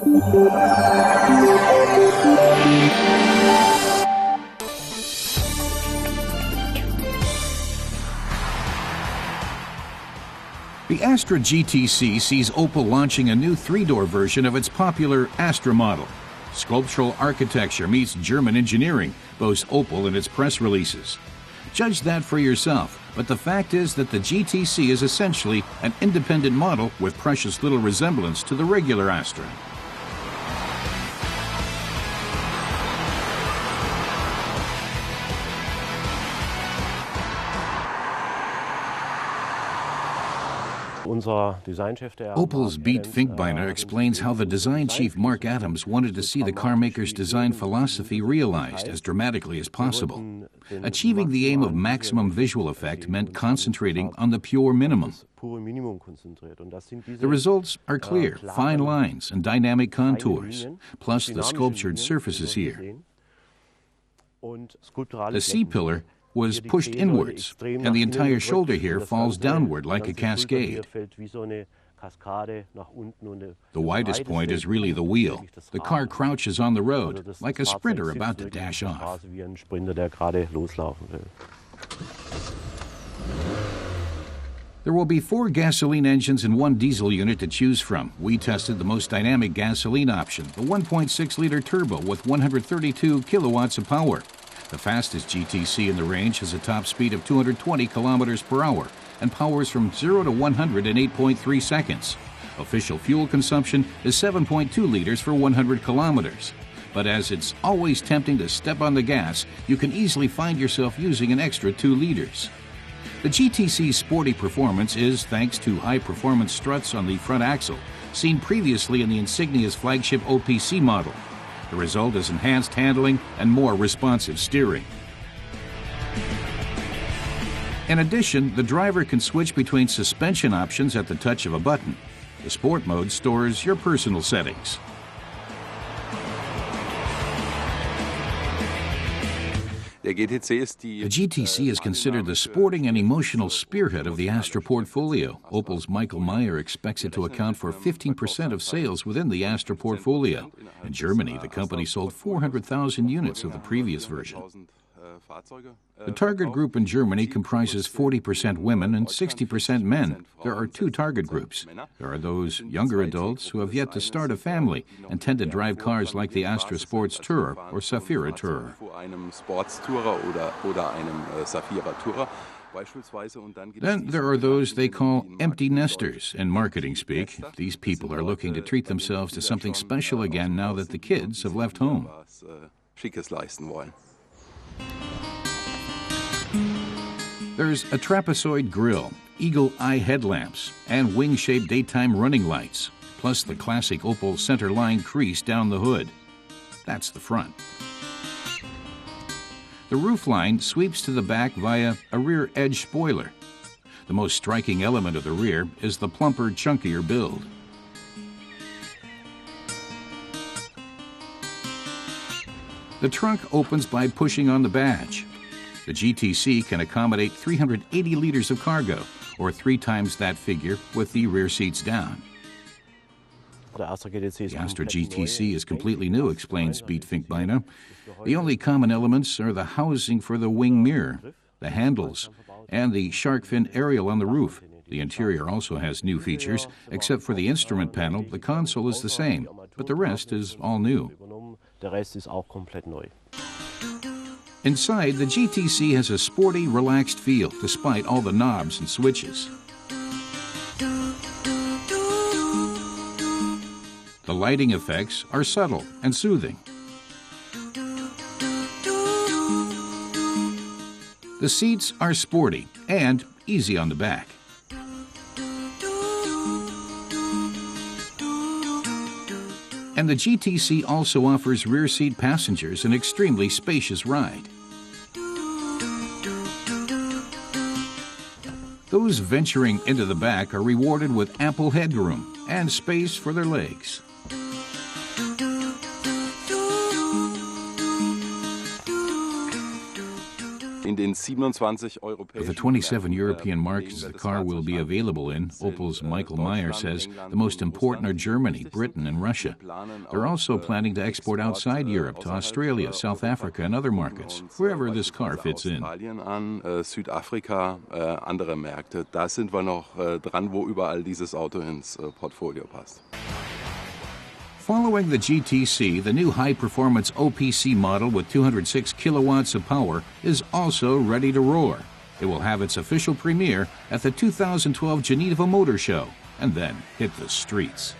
The Astra GTC sees Opel launching a new three-door version of its popular Astra model. Sculptural architecture meets German engineering, boasts Opel in its press releases. Judge that for yourself, but the fact is that the GTC is essentially an independent model with precious little resemblance to the regular Astra. Opel's Beat Finkbeiner explains how the design chief Mark Adams wanted to see the carmaker's design philosophy realized as dramatically as possible. Achieving the aim of maximum visual effect meant concentrating on the pure minimum. The results are clear, fine lines and dynamic contours, plus the sculptured surfaces here. The C-pillar was pushed inwards, and the entire shoulder here falls downward like a cascade. The widest point is really the wheel. The car crouches on the road, like a sprinter about to dash off. There will be 4 gasoline engines and 1 diesel unit to choose from. We tested the most dynamic gasoline option, the 1.6-liter turbo with 132 kilowatts of power. The fastest GTC in the range has a top speed of 220 kilometers per hour and powers from 0 to 100 in 8.3 seconds. Official fuel consumption is 7.2 liters for 100 kilometers. But as it's always tempting to step on the gas, you can easily find yourself using an extra 2 liters. The GTC's Sporty Performance is thanks to high-performance struts on the front axle, seen previously in the Insignia's flagship OPC model. The result is enhanced handling and more responsive steering. In addition, the driver can switch between suspension options at the touch of a button. The Sport mode stores your personal settings. The GTC is considered the sporting and emotional spearhead of the Astra portfolio. Opel's Michael Meyer expects it to account for 15% of sales within the Astra portfolio. In Germany, the company sold 400,000 units of the previous version. The target group in Germany comprises 40% women and 60% men. There are 2 target groups. There are those younger adults who have yet to start a family and tend to drive cars like the Astra Sports Tourer or Safira Tourer. Then there are those they call empty nesters in marketing speak. These people are looking to treat themselves to something special again now that the kids have left home. There's a trapezoid grille, eagle-eye headlamps, and wing-shaped daytime running lights, plus the classic Opel center-line crease down the hood. That's the front. The roofline sweeps to the back via a rear edge spoiler. The most striking element of the rear is the plumper, chunkier build. The trunk opens by pushing on the badge. The GTC can accommodate 380 liters of cargo, or 3 times that figure with the rear seats down. The Astra GTC is completely new, explains Beat Finkbeiner. The only common elements are the housing for the wing mirror, the handles, and the shark fin aerial on the roof. The interior also has new features. Except for the instrument panel, the console is the same, but the rest is all new. Inside, the GTC has a sporty, relaxed feel, despite all the knobs and switches. The lighting effects are subtle and soothing. The seats are sporty and easy on the back. And the GTC also offers rear seat passengers an extremely spacious ride. Those venturing into the back are rewarded with ample headroom and space for their legs. the 27 European markets the car will be available in, Opel's Michael Meyer says the most important are Germany, Britain, and Russia. They're also planning to export outside Europe to Australia, South Africa, and other markets, wherever this car fits in. Südafrika, andere Märkte. Da sind wir noch dran, wo überall dieses Auto ins Portfolio passt. Following the GTC, the new high-performance OPC model with 206 kilowatts of power is also ready to roar. It will have its official premiere at the 2012 Geneva Motor Show and then hit the streets.